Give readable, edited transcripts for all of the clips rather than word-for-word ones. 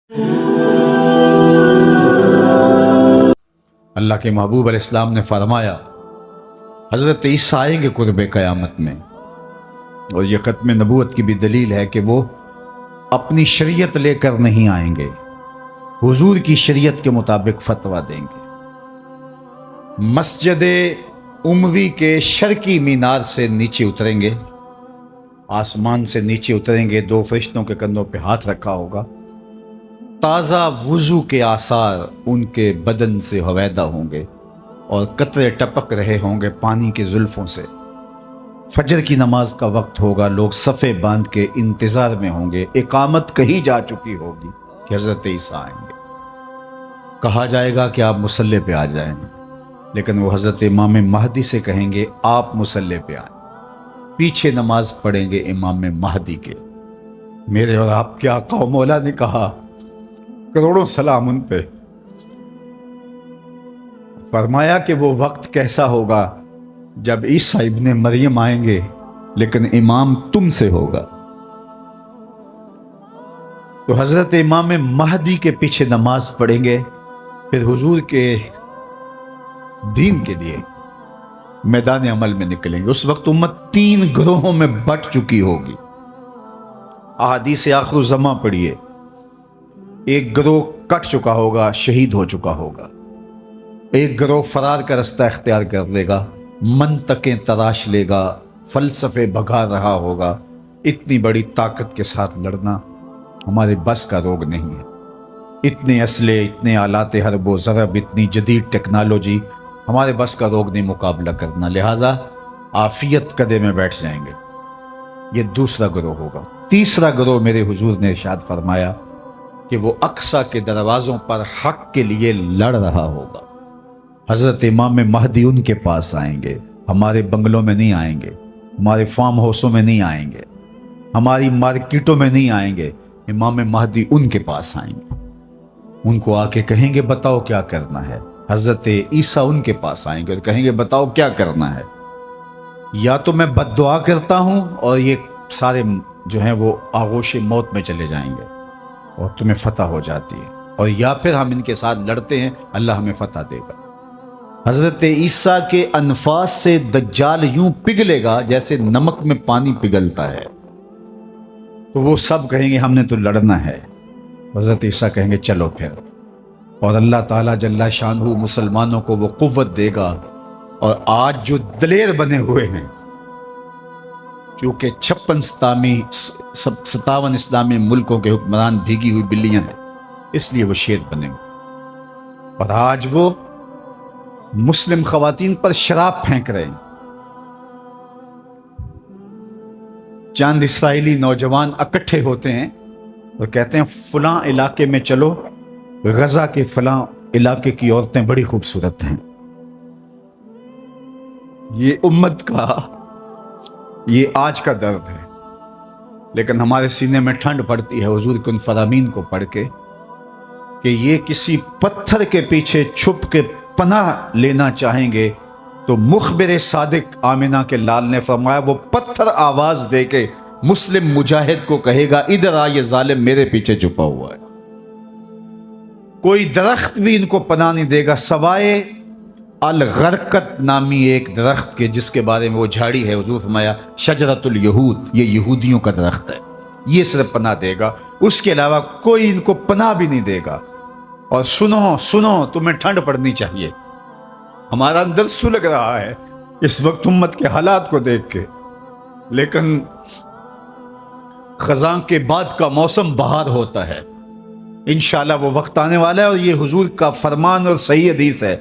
اللہ کے محبوب علیہ السلام نے فرمایا حضرت عیسیٰ آئیں گے قرب قیامت میں، اور یہ ختم نبوت کی بھی دلیل ہے کہ وہ اپنی شریعت لے کر نہیں آئیں گے، حضور کی شریعت کے مطابق فتویٰ دیں گے۔ مسجد اموی کے شرقی مینار سے نیچے اتریں گے، آسمان سے نیچے اتریں گے، دو فرشتوں کے کندھوں پہ ہاتھ رکھا ہوگا، تازہ وضو کے آثار ان کے بدن سے ہویدہ ہوں گے اور قطرے ٹپک رہے ہوں گے پانی کے زلفوں سے۔ فجر کی نماز کا وقت ہوگا، لوگ صفے باندھ کے انتظار میں ہوں گے، اقامت کہی جا چکی ہوگی کہ حضرت عیسیٰ آئیں گے۔ کہا جائے گا کہ آپ مصلی پہ آ جائیں، لیکن وہ حضرت امام مہدی سے کہیں گے آپ مصلی پہ آئیں، پیچھے نماز پڑھیں گے امام مہدی کے۔ میرے اور آپ کے آقا و مولا نے کہا، کروڑوں سلام ان پہ، فرمایا کہ وہ وقت کیسا ہوگا جب عیسیٰ ابن مریم آئیں گے لیکن امام تم سے ہوگا۔ تو حضرت امام مہدی کے پیچھے نماز پڑھیں گے، پھر حضور کے دین کے لیے میدان عمل میں نکلیں گے۔ اس وقت امت 3 گروہوں میں بٹ چکی ہوگی۔ احادیث آخر الزماں پڑھیے، ایک گروہ کٹ چکا ہوگا، شہید ہو چکا ہوگا، ایک گروہ فرار کا رستہ اختیار کر لے گا، منطقیں تراش لے گا، فلسفے بھگا رہا ہوگا۔ اتنی بڑی طاقت کے ساتھ لڑنا ہمارے بس کا روگ نہیں ہے۔ اتنے اسلحے، اتنے آلات حرب و ضرب، اتنی جدید ٹیکنالوجی ہمارے بس کا روگ نہیں مقابلہ کرنا، لہٰذا عافیت قدے میں بیٹھ جائیں گے۔ یہ دوسرا گروہ ہوگا۔ تیسرا گروہ میرے حضور نے ارشاد فرمایا کہ وہ اقصی کے دروازوں پر حق کے لیے لڑ رہا ہوگا۔ حضرت امام مہدی ان کے پاس آئیں گے، ہمارے بنگلوں میں نہیں آئیں گے، ہمارے فارم ہاؤسوں میں نہیں آئیں گے، ہماری مارکیٹوں میں نہیں آئیں گے، امام مہدی ان کے پاس آئیں گے، ان کو آ کے کہیں گے بتاؤ کیا کرنا ہے۔ حضرت عیسیٰ ان کے پاس آئیں گے اور کہیں گے بتاؤ کیا کرنا ہے۔ یا تو میں بد دعا کرتا ہوں اور یہ سارے جو ہیں وہ آغوش موت میں چلے جائیں گے اور تمہیں فتح ہو جاتی ہے، اور یا پھر ہم ان کے ساتھ لڑتے ہیں، اللہ ہمیں فتح دے گا۔ حضرت عیسیٰ کے انفاس سے دجال یوں پگھلے گا جیسے نمک میں پانی پگھلتا ہے، تو وہ سب کہیں گے ہم نے تو لڑنا ہے۔ حضرت عیسیٰ کہیں گے چلو پھر، اور اللہ تعالیٰ جل شانہ مسلمانوں کو وہ قوت دے گا، اور آج جو دلیر بنے ہوئے ہیں، کیونکہ 57 اسلامی ملکوں کے حکمران بھیگی ہوئی بلیاں ہیں، اس لیے وہ شیر بنے ہوئے، اور آج وہ مسلم خواتین پر شراب پھینک رہے ہیں۔ چند اسرائیلی نوجوان اکٹھے ہوتے ہیں اور کہتے ہیں فلاں علاقے میں چلو، غزہ کے فلاں علاقے کی عورتیں بڑی خوبصورت ہیں۔ یہ امت کا یہ آج کا درد ہے، لیکن ہمارے سینے میں ٹھنڈ پڑتی ہے حضور کے ان فرامین کو پڑھ کے کہ یہ کسی پتھر کے پیچھے چھپ کے پناہ لینا چاہیں گے تو مخبر صادق آمنہ کے لال نے فرمایا وہ پتھر آواز دے کے مسلم مجاہد کو کہے گا ادھر آ، یہ ظالم میرے پیچھے چھپا ہوا ہے۔ کوئی درخت بھی ان کو پناہ نہیں دے گا سوائے الغرقت نامی ایک درخت کے، جس کے بارے میں وہ جھاڑی ہے، حضور فرمایا شجرۃ الیہود، یہ یہودیوں کا درخت ہے، یہ صرف پناہ دے گا، اس کے علاوہ کوئی ان کو پناہ بھی نہیں دے گا۔ اور سنو تمہیں ٹھنڈ پڑنی چاہیے، ہمارا اندر سلگ رہا ہے اس وقت امت کے حالات کو دیکھ کے، لیکن خزاں کے بعد کا موسم بہار ہوتا ہے، انشاءاللہ وہ وقت آنے والا ہے، اور یہ حضور کا فرمان اور صحیح حدیث ہے۔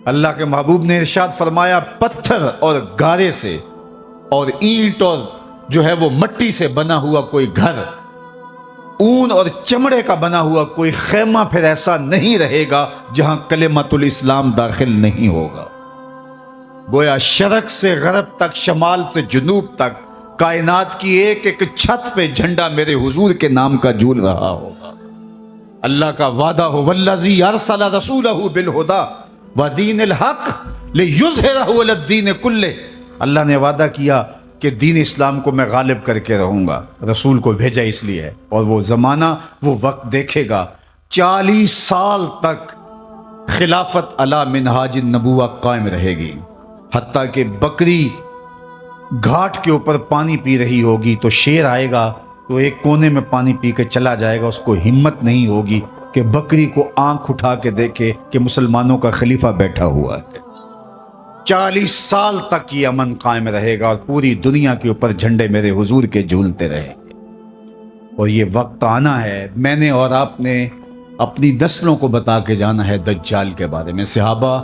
اللہ کے محبوب نے ارشاد فرمایا پتھر اور گارے سے اور اینٹ اور جو ہے وہ مٹی سے بنا ہوا کوئی گھر، اون اور چمڑے کا بنا ہوا کوئی خیمہ پھر ایسا نہیں رہے گا جہاں کلمۃ الاسلام داخل نہیں ہوگا۔ گویا شرق سے غرب تک، شمال سے جنوب تک، کائنات کی ایک ایک چھت پہ جھنڈا میرے حضور کے نام کا جھول رہا ہوگا۔ اللہ کا وعدہ ہو والذی ارسل رسولہ بالہدی ودین الحق لیظہرہ علی الدین کلہ، اللہ نے وعدہ کیا کہ دین اسلام کو میں غالب کر کے رہوں گا، رسول کو بھیجا اس لیے ہے، اور وہ زمانہ وہ وقت دیکھے گا 40 سال تک خلافت علی منہاج النبوہ قائم رہے گی، حتیٰ کہ بکری گھاٹ کے اوپر پانی پی رہی ہوگی تو شیر آئے گا تو ایک کونے میں پانی پی کے چلا جائے گا، اس کو ہمت نہیں ہوگی کہ بکری کو آنکھ اٹھا کے دیکھے کہ مسلمانوں کا خلیفہ بیٹھا ہوا ہے۔ 40 سال تک یہ امن قائم رہے گا اور پوری دنیا کے اوپر جھنڈے میرے حضور کے جھولتے رہیں گے۔ اور یہ وقت آنا ہے، میں نے اور آپ نے اپنی نسلوں کو بتا کے جانا ہے دجال کے بارے میں۔ صحابہ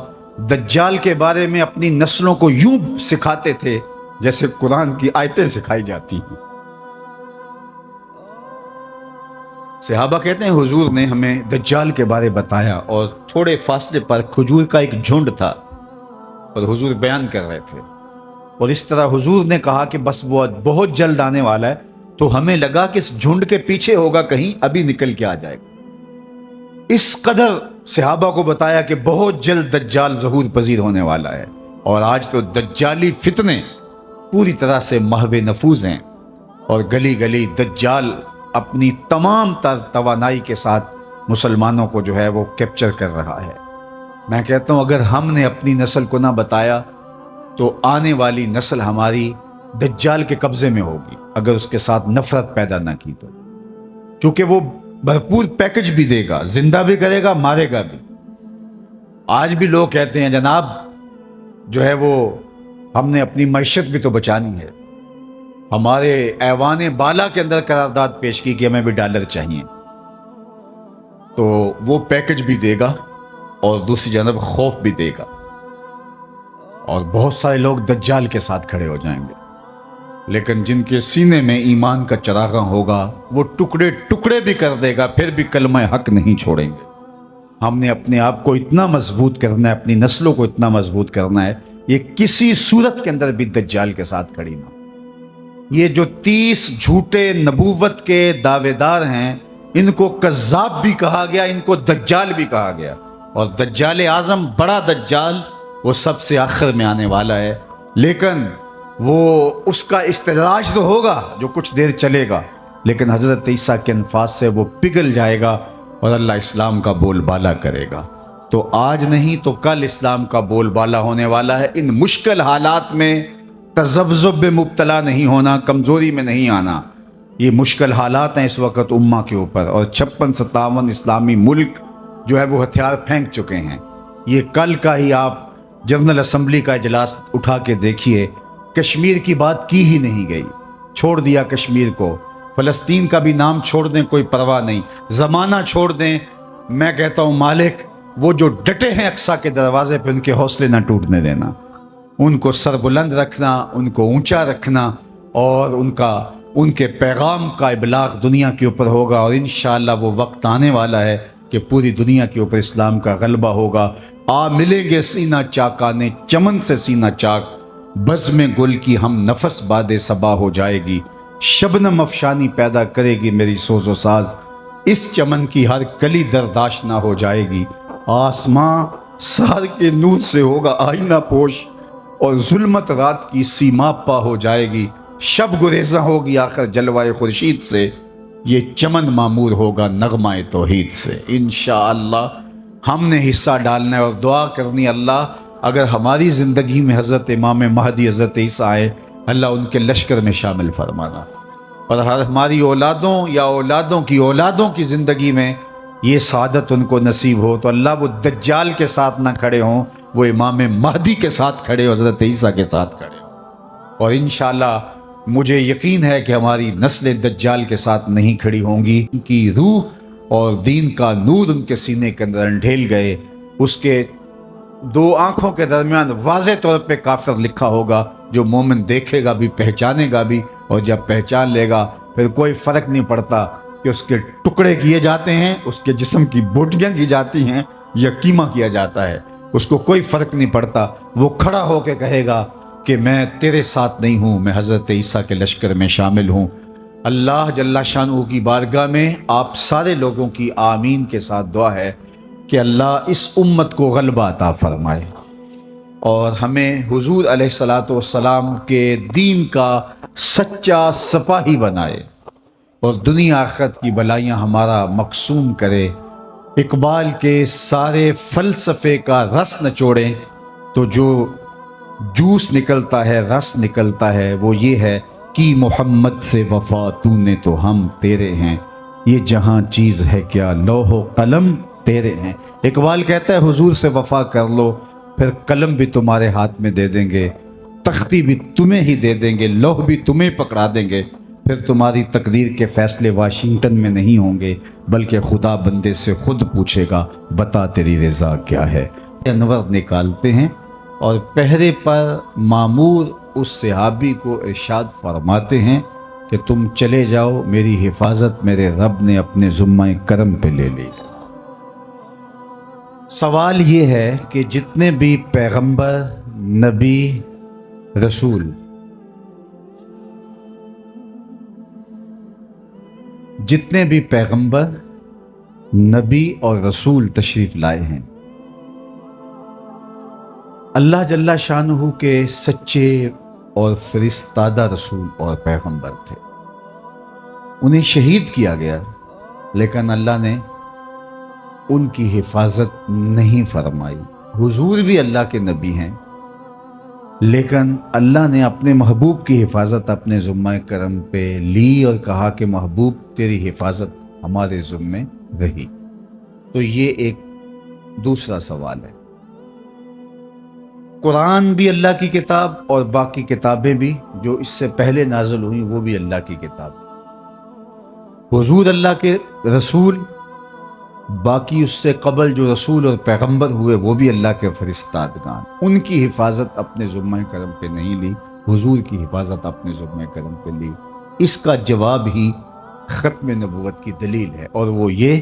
دجال کے بارے میں اپنی نسلوں کو یوں سکھاتے تھے جیسے قرآن کی آیتیں سکھائی جاتی ہیں۔ صحابہ کہتے ہیں حضور نے ہمیں دجال کے بارے بتایا، اور تھوڑے فاصلے پر کھجور کا ایک جھنڈ تھا اور حضور بیان کر رہے تھے، اور اس طرح حضور نے کہا کہ بس وہ بہت جلد آنے والا ہے، تو ہمیں لگا کہ اس جھنڈ کے پیچھے ہوگا کہیں، ابھی نکل کے آ جائے گا۔ اس قدر صحابہ کو بتایا کہ بہت جلد دجال ظہور پذیر ہونے والا ہے، اور آج تو دجالی فتنے پوری طرح سے محو نفوذ ہیں، اور گلی گلی دجال اپنی تمام تر توانائی کے ساتھ مسلمانوں کو جو ہے وہ کیپچر کر رہا ہے۔ میں کہتا ہوں اگر ہم نے اپنی نسل کو نہ بتایا تو آنے والی نسل ہماری دجال کے قبضے میں ہوگی، اگر اس کے ساتھ نفرت پیدا نہ کی تو، چونکہ وہ بھرپور پیکج بھی دے گا، زندہ بھی کرے گا، مارے گا بھی۔ آج بھی لوگ کہتے ہیں جناب جو ہے وہ ہم نے اپنی معیشت بھی تو بچانی ہے، ہمارے ایوان بالا کے اندر قرارداد پیش کی کہ ہمیں بھی ڈالر چاہیے، تو وہ پیکج بھی دے گا اور دوسری جانب خوف بھی دے گا، اور بہت سارے لوگ دجال کے ساتھ کھڑے ہو جائیں گے، لیکن جن کے سینے میں ایمان کا چراغاں ہوگا وہ ٹکڑے ٹکڑے بھی کر دے گا، پھر بھی کلمہ حق نہیں چھوڑیں گے۔ ہم نے اپنے آپ کو اتنا مضبوط کرنا ہے، اپنی نسلوں کو اتنا مضبوط کرنا ہے، یہ کسی صورت کے اندر بھی دجال کے ساتھ کھڑی نہ۔ یہ جو 30 جھوٹے نبوت کے دعوے دار ہیں، ان کو کذاب بھی کہا گیا، ان کو دجال بھی کہا گیا، اور دجال اعظم بڑا دجال وہ سب سے آخر میں آنے والا ہے، لیکن وہ اس کا استدراج تو ہوگا جو کچھ دیر چلے گا، لیکن حضرت عیسیٰ کے انفاس سے وہ پگھل جائے گا اور اللہ اسلام کا بول بالا کرے گا۔ تو آج نہیں تو کل اسلام کا بول بالا ہونے والا ہے۔ ان مشکل حالات میں تذبذب میں مبتلا نہیں ہونا، کمزوری میں نہیں آنا۔ یہ مشکل حالات ہیں اس وقت امہ کے اوپر، اور 56-57 اسلامی ملک جو ہے وہ ہتھیار پھینک چکے ہیں۔ یہ کل کا ہی آپ جنرل اسمبلی کا اجلاس اٹھا کے دیکھیے، کشمیر کی بات کی ہی نہیں گئی، چھوڑ دیا کشمیر کو، فلسطین کا بھی نام چھوڑ دیں کوئی پرواہ نہیں، زمانہ چھوڑ دیں۔ میں کہتا ہوں مالک وہ جو ڈٹے ہیں اقصیٰ کے دروازے پہ، ان کے حوصلے نہ ٹوٹنے دینا، ان کو سر بلند رکھنا، ان کو اونچا رکھنا، اور ان کے پیغام کا ابلاغ دنیا کے اوپر ہوگا، اور انشاءاللہ وہ وقت آنے والا ہے کہ پوری دنیا کے اوپر اسلام کا غلبہ ہوگا۔ آ ملیں گے سینہ چاکانے چمن سے سینہ چاک، بزم گل کی ہم نفس باد صبا ہو جائے گی، شبنم افشانی پیدا کرے گی میری سوز و ساز، اس چمن کی ہر کلی درداش نہ ہو جائے گی، آسماں سحر کے نور سے ہوگا آئینہ پوش، اور ظلمت رات کی سیما پا ہو جائے گی، شب گریزاں ہوگی آخر جلوائے خورشید سے، یہ چمن معمور ہوگا نغمہ توحید سے۔ انشاءاللہ ہم نے حصہ ڈالنا ہے اور دعا کرنی، اللہ اگر ہماری زندگی میں حضرت امام مہدی حضرت عیسیٰ آئے، اللہ ان کے لشکر میں شامل فرمانا، اور ہماری اولادوں یا اولادوں کی زندگی میں یہ سعادت ان کو نصیب ہو، تو اللہ وہ دجال کے ساتھ نہ کھڑے ہوں، وہ امام مہدی کے ساتھ کھڑے ہو، حضرت عیسیٰ کے ساتھ کھڑے ہوں۔ اور انشاءاللہ مجھے یقین ہے کہ ہماری نسلیں دجال کے ساتھ نہیں کھڑی ہوں گی، ان کی روح اور دین کا نور ان کے سینے کے اندر انڈھیل گئے، اس کے 2 آنکھوں کے درمیان واضح طور پہ کافر لکھا ہوگا، جو مومن دیکھے گا بھی پہچانے گا بھی، اور جب پہچان لے گا پھر کوئی فرق نہیں پڑتا کہ اس کے ٹکڑے کیے جاتے ہیں، اس کے جسم کی بوٹیاں کی جاتی ہیں یا قیمہ کیا جاتا ہے، اس کو کوئی فرق نہیں پڑتا، وہ کھڑا ہو کے کہے گا کہ میں تیرے ساتھ نہیں ہوں، میں حضرت عیسیٰ کے لشکر میں شامل ہوں۔ اللہ جل شانہ کی بارگاہ میں آپ سارے لوگوں کی آمین کے ساتھ دعا ہے کہ اللہ اس امت کو غلبہ عطا فرمائے، اور ہمیں حضور علیہ الصلاۃ والسلام کے دین کا سچا سپاہی بنائے، اور دنیا آخرت کی بلائیاں ہمارا مقسوم کرے، اقبال کے سارے فلسفے کا رس نچوڑیں تو جو جوس نکلتا ہے، رس نکلتا ہے، وہ یہ ہے کہ محمد سے وفا تو نے تو ہم تیرے ہیں، یہ جہاں چیز ہے کیا لوح و قلم تیرے ہیں۔ اقبال کہتا ہے حضور سے وفا کر لو، پھر قلم بھی تمہارے ہاتھ میں دے دیں گے، تختی بھی تمہیں ہی دے دیں گے، لوح بھی تمہیں پکڑا دیں گے، پھر تمہاری تقدیر کے فیصلے واشنگٹن میں نہیں ہوں گے، بلکہ خدا بندے سے خود پوچھے گا بتا تیری رضا کیا ہے۔ انور نکالتے ہیں اور پہرے پر مامور اس صحابی کو ارشاد فرماتے ہیں کہ تم چلے جاؤ، میری حفاظت میرے رب نے اپنے ذمہ کرم پہ لے لی۔ سوال یہ ہے کہ جتنے بھی پیغمبر، نبی، رسول، جتنے بھی پیغمبر، نبی اور رسول تشریف لائے ہیں، اللہ جل شانہ کے سچے اور فرستادہ رسول اور پیغمبر تھے، انہیں شہید کیا گیا، لیکن اللہ نے ان کی حفاظت نہیں فرمائی۔ حضور بھی اللہ کے نبی ہیں، لیکن اللہ نے اپنے محبوب کی حفاظت اپنے ذمہ کرم پہ لی اور کہا کہ محبوب تیری حفاظت ہمارے ذمہ رہی۔ تو یہ ایک دوسرا سوال ہے۔ قرآن بھی اللہ کی کتاب اور باقی کتابیں بھی جو اس سے پہلے نازل ہوئیں وہ بھی اللہ کی کتاب۔ حضور اللہ کے رسول، باقی اس سے قبل جو رسول اور پیغمبر ہوئے وہ بھی اللہ کے فرستادگان، ان کی حفاظت اپنے ذمہ کرم پہ نہیں لی، حضور کی حفاظت اپنے ذمہ کرم پہ لی۔ اس کا جواب ہی ختم نبوت کی دلیل ہے، اور وہ یہ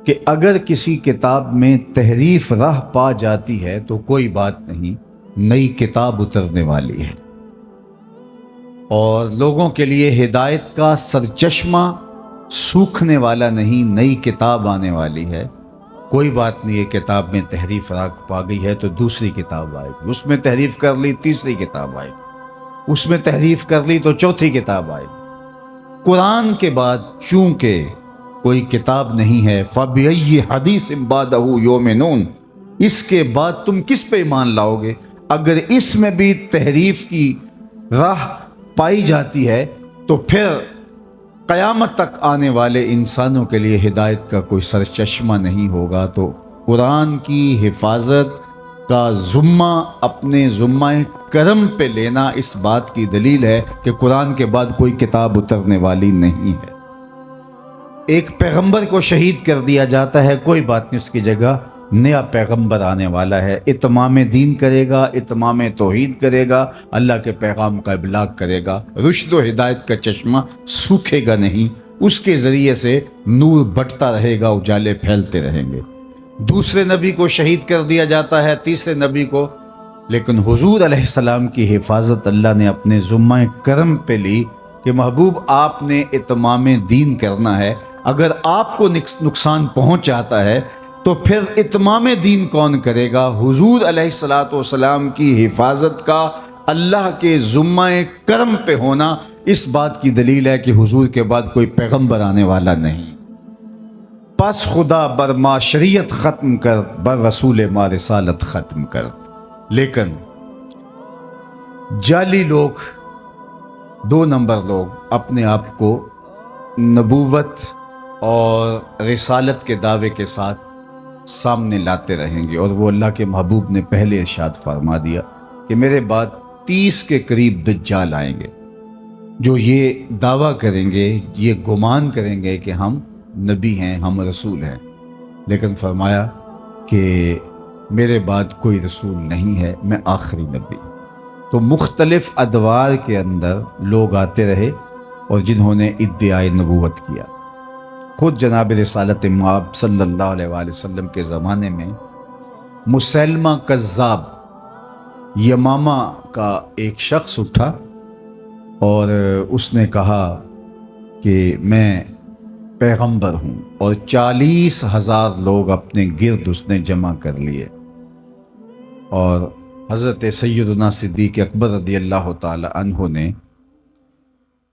کہ اگر کسی کتاب میں تحریف راہ پا جاتی ہے تو کوئی بات نہیں، نئی کتاب اترنے والی ہے، اور لوگوں کے لیے ہدایت کا سرچشمہ سوکھنے والا نہیں، نئی کتاب آنے والی ہے۔ کوئی بات نہیں، یہ کتاب میں تحریف راہ پا گئی ہے تو دوسری کتاب آئے گی، اس میں تحریف کر لی تیسری کتاب آئے گی، اس میں تحریف کر لی تو چوتھی کتاب آئے گی۔ قرآن کے بعد چونکہ کوئی کتاب نہیں ہے، فَبِأَيِّ حَدِيثٍ بَعْدَهُ يُؤْمِنُونَ، اس کے بعد تم کس پہ ایمان لاؤ گے؟ اگر اس میں بھی تحریف کی راہ پائی جاتی ہے تو پھر قیامت تک آنے والے انسانوں کے لیے ہدایت کا کوئی سرچشمہ نہیں ہوگا۔ تو قرآن کی حفاظت کا ذمہ اپنے ذمہ کرم پہ لینا اس بات کی دلیل ہے کہ قرآن کے بعد کوئی کتاب اترنے والی نہیں ہے۔ ایک پیغمبر کو شہید کر دیا جاتا ہے، کوئی بات نہیں، اس کی جگہ نیا پیغمبر آنے والا ہے، اتمام دین کرے گا، اتمام توحید کرے گا، اللہ کے پیغام کا ابلاغ کرے گا، رشد و ہدایت کا چشمہ سوکھے گا نہیں، اس کے ذریعے سے نور بٹتا رہے گا، اجالے پھیلتے رہیں گے۔ دوسرے نبی کو شہید کر دیا جاتا ہے، تیسرے نبی کو، لیکن حضور علیہ السلام کی حفاظت اللہ نے اپنے ذمہ کرم پہ لی کہ محبوب آپ نے اتمام دین کرنا ہے، اگر آپ کو نقصان پہنچ جاتا ہے تو پھر اتمام دین کون کرے گا؟ حضور علیہ السلام کی حفاظت کا اللہ کے ذمہ کرم پہ ہونا اس بات کی دلیل ہے کہ حضور کے بعد کوئی پیغمبر آنے والا نہیں۔ پس خدا بر ما شریعت ختم کر، بر رسول ما رسالت ختم کر۔ لیکن جعلی لوگ، دو نمبر لوگ اپنے آپ کو نبوت اور رسالت کے دعوے کے ساتھ سامنے لاتے رہیں گے، اور وہ اللہ کے محبوب نے پہلے ارشاد فرما دیا کہ میرے بعد 30 کے قریب دجال آئیں گے جو یہ دعویٰ کریں گے، یہ گمان کریں گے کہ ہم نبی ہیں، ہم رسول ہیں، لیکن فرمایا کہ میرے بعد کوئی رسول نہیں ہے، میں آخری نبی۔ تو مختلف ادوار کے اندر لوگ آتے رہے اور جنہوں نے ادعائے نبوت کیا۔ خود جناب رسالت مآب صلی اللہ علیہ وآلہ وسلم کے زمانے میں مسیلمہ کذاب یمامہ کا ایک شخص اٹھا اور اس نے کہا کہ میں پیغمبر ہوں، اور 40,000 لوگ اپنے گرد اس نے جمع کر لیے، اور حضرت سیدنا صدیق اکبر رضی اللہ تعالی عنہ نے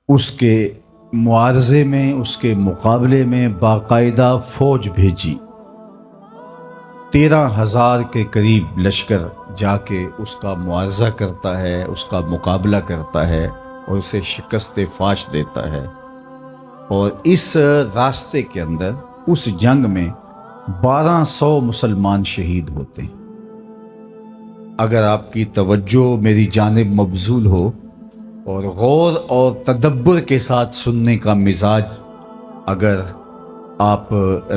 اس کے معارضے میں، اس کے مقابلے میں باقاعدہ فوج بھیجی، 13,000 کے قریب لشکر جا کے اس کا معاوضہ کرتا ہے، اس کا مقابلہ کرتا ہے اور اسے شکست فاش دیتا ہے۔ اور اس راستے کے اندر اس جنگ میں 1200 مسلمان شہید ہوتے ہیں۔ اگر آپ کی توجہ میری جانب مبذول ہو اور غور اور تدبر کے ساتھ سننے کا مزاج اگر آپ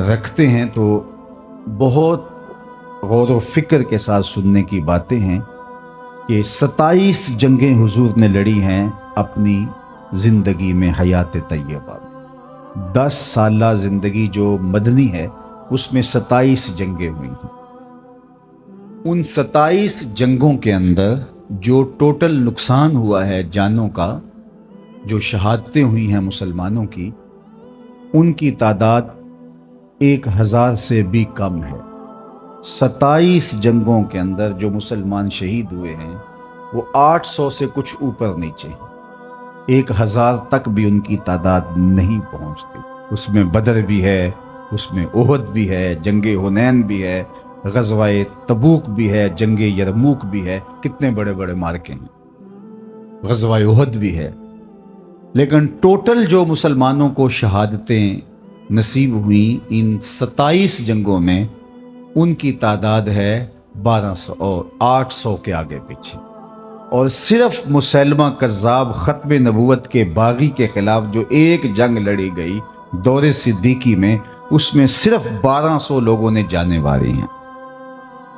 رکھتے ہیں تو بہت غور و فکر کے ساتھ سننے کی باتیں ہیں کہ 27 جنگیں حضور نے لڑی ہیں اپنی زندگی میں، حیات طیبہ میں۔ 10 سالہ زندگی جو مدنی ہے اس میں 27 جنگیں ہوئی ہیں۔ ان 27 جنگوں کے اندر جو ٹوٹل نقصان ہوا ہے جانوں کا، جو شہادتیں ہوئی ہیں مسلمانوں کی، ان کی تعداد 1000 سے بھی کم ہے۔ 27 جنگوں کے اندر جو مسلمان شہید ہوئے ہیں وہ 800 سے کچھ اوپر نیچے، 1000 تک بھی ان کی تعداد نہیں پہنچتی۔ اس میں بدر بھی ہے، اس میں احد بھی ہے، جنگ حنین بھی ہے، غزوہ تبوک بھی ہے، جنگ یرموک بھی ہے، کتنے بڑے بڑے مارکے ہیں، غزوہ احد بھی ہے۔ لیکن ٹوٹل جو مسلمانوں کو شہادتیں نصیب ہوئیں ان 27 جنگوں میں، ان کی تعداد ہے 1200 اور 800 کے آگے پیچھے۔ اور صرف مسیلمہ کذاب ختم نبوت کے باغی کے خلاف جو ایک جنگ لڑی گئی دور صدیقی میں، اس میں صرف 1200 لوگوں نے جانیں ماری ہیں۔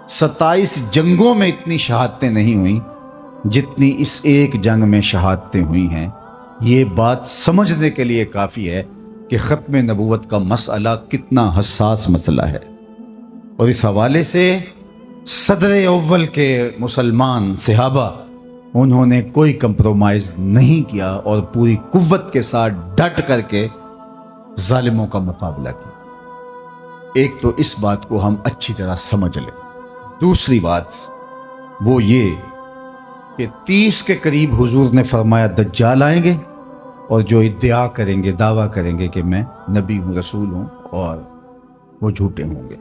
27 جنگوں میں اتنی شہادتیں نہیں ہوئیں جتنی اس ایک جنگ میں شہادتیں ہوئی ہیں۔ یہ بات سمجھنے کے لیے کافی ہے کہ ختم نبوت کا مسئلہ کتنا حساس مسئلہ ہے۔ اور اس حوالے سے صدر اول کے مسلمان صحابہ، انہوں نے کوئی کمپرومائز نہیں کیا اور پوری قوت کے ساتھ ڈٹ کر کے ظالموں کا مقابلہ کیا۔ ایک تو اس بات کو ہم اچھی طرح سمجھ لیں۔ دوسری بات وہ یہ کہ 30 کے قریب حضور نے فرمایا دجال آئیں گے اور جو ادعا کریں گے، دعویٰ کریں گے کہ میں نبی ہوں، رسول ہوں، اور وہ جھوٹے ہوں گے۔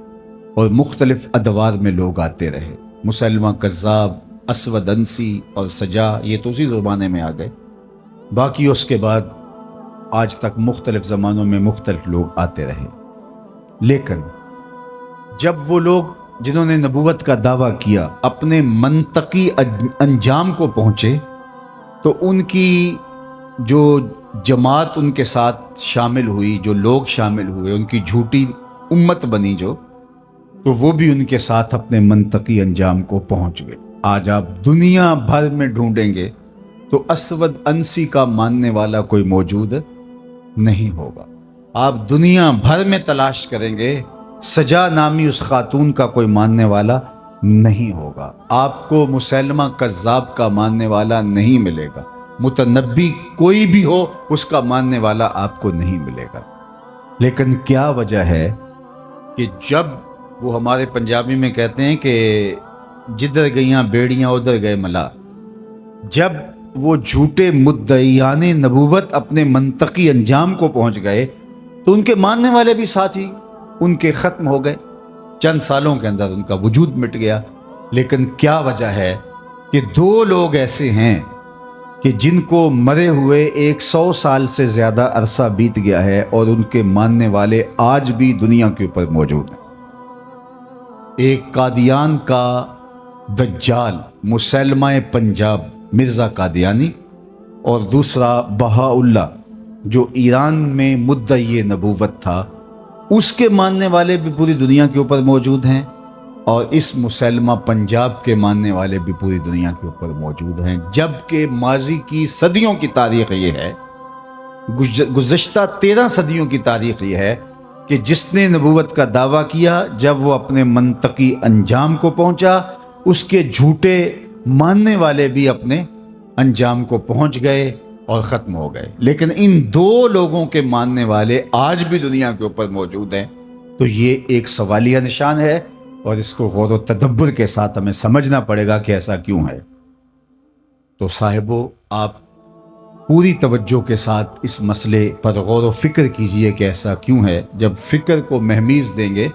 اور مختلف ادوار میں لوگ آتے رہے، مسلمہ کذاب، اسود انسی اور سجا، یہ تو اسی زمانے میں آ گئے۔ باقی اس کے بعد آج تک مختلف زمانوں میں مختلف لوگ آتے رہے۔ لیکن جب وہ لوگ جنہوں نے نبوت کا دعویٰ کیا اپنے منطقی انجام کو پہنچے تو ان کی جو جماعت ان کے ساتھ شامل ہوئی، جو لوگ شامل ہوئے، ان کی جھوٹی امت بنی جو، تو وہ بھی ان کے ساتھ اپنے منطقی انجام کو پہنچ گئے۔ آج آپ دنیا بھر میں ڈھونڈیں گے تو اسود انسی کا ماننے والا کوئی موجود نہیں ہوگا۔ آپ دنیا بھر میں تلاش کریں گے، سجا نامی اس خاتون کا کوئی ماننے والا نہیں ہوگا۔ آپ کو مسیلمہ کذاب کا ماننے والا نہیں ملے گا، متنبی کوئی بھی ہو اس کا ماننے والا آپ کو نہیں ملے گا۔ لیکن کیا وجہ ہے کہ جب وہ ہمارے پنجابی میں کہتے ہیں کہ جدھر گئیاں بیڑیاں ادھر گئے ملا، جب وہ جھوٹے مدعیان نبوت اپنے منطقی انجام کو پہنچ گئے تو ان کے ماننے والے بھی ساتھی ان کے ختم ہو گئے، چند سالوں کے اندر ان کا وجود مٹ گیا۔ لیکن کیا وجہ ہے کہ 2 لوگ ایسے ہیں کہ جن کو مرے ہوئے 100 سال سے زیادہ عرصہ بیت گیا ہے اور ان کے ماننے والے آج بھی دنیا کے اوپر موجود ہیں۔ ایک قادیان کا دجال مسیلمہ پنجاب مرزا قادیانی، اور دوسرا بہاء اللہ جو ایران میں مدعی نبوت تھا، اس کے ماننے والے بھی پوری دنیا کے اوپر موجود ہیں، اور اس مسیلمہ پنجاب کے ماننے والے بھی پوری دنیا کے اوپر موجود ہیں۔ جبکہ ماضی کی صدیوں کی تاریخ یہ ہے، گزشتہ 13 صدیوں کی تاریخ یہ ہے کہ جس نے نبوت کا دعویٰ کیا، جب وہ اپنے منطقی انجام کو پہنچا، اس کے جھوٹے ماننے والے بھی اپنے انجام کو پہنچ گئے اور ختم ہو گئے۔ لیکن ان 2 لوگوں کے ماننے والے آج بھی دنیا کے اوپر موجود ہیں۔ تو یہ ایک سوالیہ نشان ہے اور اس کو غور و تدبر کے ساتھ ہمیں سمجھنا پڑے گا کہ ایسا کیوں ہے۔ تو صاحبو، آپ پوری توجہ کے ساتھ اس مسئلے پر غور و فکر کیجئے کہ ایسا کیوں ہے۔ جب فکر کو مہمیز دیں گے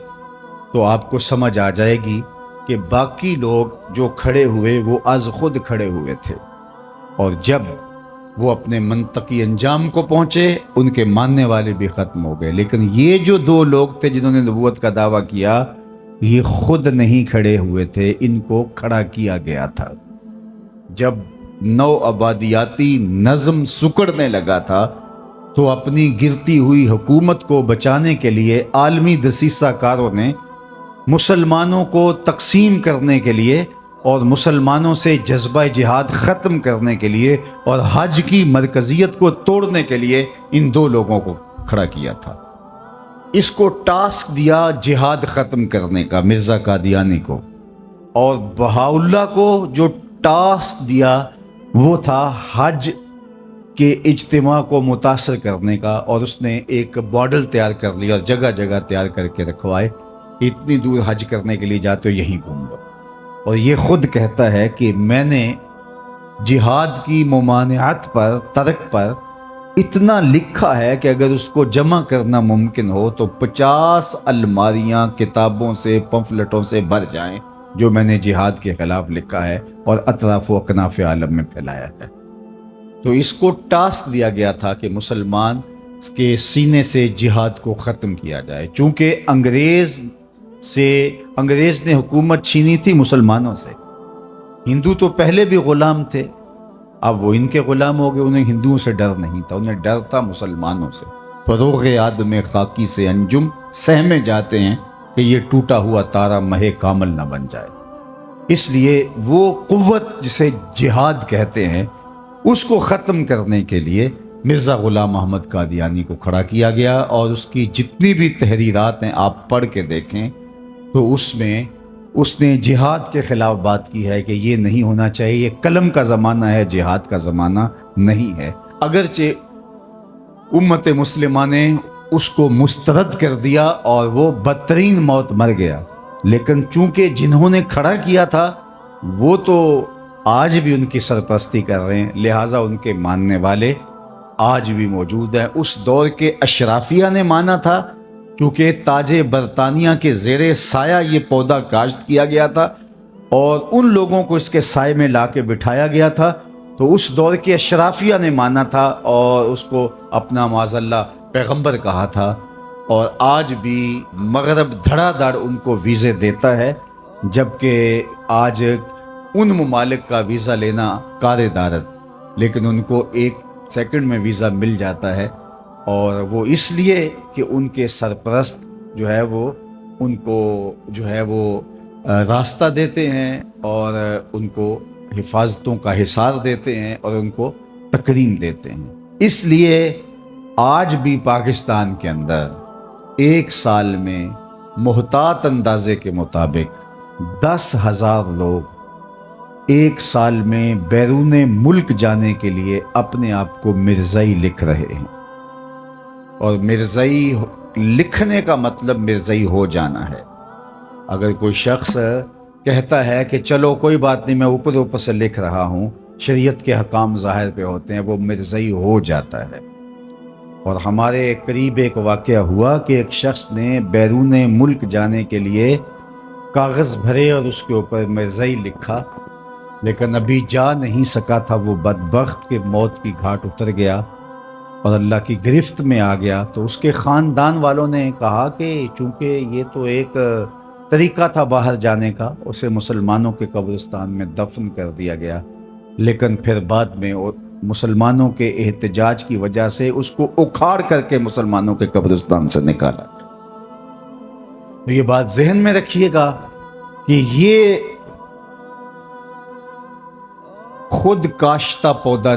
تو آپ کو سمجھ آ جائے گی کہ باقی لوگ جو کھڑے ہوئے وہ از خود کھڑے ہوئے تھے، اور جب وہ اپنے منطقی انجام کو پہنچے ان کے ماننے والے بھی ختم ہو گئے۔ لیکن یہ جو دو لوگ تھے جنہوں نے نبوت کا دعویٰ کیا، یہ خود نہیں کھڑے ہوئے تھے، ان کو کھڑا کیا گیا تھا۔ جب نو آبادیاتی نظم سکڑنے لگا تھا تو اپنی گرتی ہوئی حکومت کو بچانے کے لیے عالمی دسیسہ کاروں نے مسلمانوں کو تقسیم کرنے کے لیے اور مسلمانوں سے جذبہ جہاد ختم کرنے کے لیے اور حج کی مرکزیت کو توڑنے کے لیے ان دو لوگوں کو کھڑا کیا تھا۔ اس کو ٹاسک دیا جہاد ختم کرنے کا مرزا قادیانی کو، اور بہاؤاللہ کو جو ٹاسک دیا وہ تھا حج کے اجتماع کو متاثر کرنے کا، اور اس نے ایک ماڈل تیار کر لیا اور جگہ جگہ تیار کر کے رکھوائے، اتنی دور حج کرنے کے لیے جاتے ہو یہیں گھوم لو۔ اور یہ خود کہتا ہے کہ میں نے جہاد کی ممانعت پر، ترک پر اتنا لکھا ہے کہ اگر اس کو جمع کرنا ممکن ہو تو 50 الماریاں کتابوں سے، پمفلٹوں سے بھر جائیں جو میں نے جہاد کے خلاف لکھا ہے اور اطراف و اکناف عالم میں پھیلایا ہے۔ تو اس کو ٹاسک دیا گیا تھا کہ مسلمان کے سینے سے جہاد کو ختم کیا جائے، چونکہ انگریز نے حکومت چھینی تھی مسلمانوں سے۔ ہندو تو پہلے بھی غلام تھے، اب وہ ان کے غلام ہو گئے، انہیں ہندوؤں سے ڈر نہیں تھا، انہیں ڈر تھا مسلمانوں سے۔ فروغ آدم خاکی سے انجم سہمے جاتے ہیں کہ یہ ٹوٹا ہوا تارا مہ کامل نہ بن جائے۔ اس لیے وہ قوت جسے جہاد کہتے ہیں اس کو ختم کرنے کے لیے مرزا غلام احمد قادیانی کو کھڑا کیا گیا، اور اس کی جتنی بھی تحریرات ہیں آپ پڑھ کے دیکھیں تو اس میں اس نے جہاد کے خلاف بات کی ہے کہ یہ نہیں ہونا چاہیے، یہ قلم کا زمانہ ہے، جہاد کا زمانہ نہیں ہے۔ اگرچہ امت مسلمہ نے اس کو مسترد کر دیا اور وہ بدترین موت مر گیا، لیکن چونکہ جنہوں نے کھڑا کیا تھا وہ تو آج بھی ان کی سرپرستی کر رہے ہیں، لہٰذا ان کے ماننے والے آج بھی موجود ہیں۔ اس دور کے اشرافیہ نے مانا تھا، کیونکہ تاج برطانیہ کے زیر سایہ یہ پودا کاشت کیا گیا تھا اور ان لوگوں کو اس کے سائے میں لا کے بٹھایا گیا تھا، تو اس دور کے اشرافیہ نے مانا تھا اور اس کو اپنا معاذ اللہ پیغمبر کہا تھا، اور آج بھی مغرب دھڑا دھڑ ان کو ویزے دیتا ہے، جبکہ آج ان ممالک کا ویزا لینا کار دارت، لیکن ان کو 1 سیکنڈ میں ویزا مل جاتا ہے، اور وہ اس لیے کہ ان کے سرپرست جو ہے وہ ان کو جو ہے وہ راستہ دیتے ہیں اور ان کو حفاظتوں کا حصار دیتے ہیں اور ان کو تکریم دیتے ہیں۔ اس لیے آج بھی پاکستان کے اندر 1 سال میں محتاط اندازے کے مطابق 10,000 لوگ 1 سال میں بیرون ملک جانے کے لیے اپنے آپ کو مرزائی لکھ رہے ہیں، اور مرزائی لکھنے کا مطلب مرزائی ہو جانا ہے۔ اگر کوئی شخص کہتا ہے کہ چلو کوئی بات نہیں میں اوپر اوپر سے لکھ رہا ہوں، شریعت کے حکام ظاہر پہ ہوتے ہیں، وہ مرزائی ہو جاتا ہے۔ اور ہمارے قریب ایک واقعہ ہوا کہ ایک شخص نے بیرون ملک جانے کے لیے کاغذ بھرے اور اس کے اوپر مرزائی لکھا، لیکن ابھی جا نہیں سکا تھا، وہ بدبخت کہ موت کی گھاٹ اتر گیا اور اللہ کی گرفت میں آ گیا۔ تو اس کے خاندان والوں نے کہا کہ چونکہ یہ تو ایک طریقہ تھا باہر جانے کا، اسے مسلمانوں کے قبرستان میں دفن کر دیا گیا، لیکن پھر بعد میں مسلمانوں کے احتجاج کی وجہ سے اس کو اکھاڑ کر کے مسلمانوں کے قبرستان سے نکالا۔ تو یہ بات ذہن میں رکھیے گا کہ یہ خود کاشتہ پودا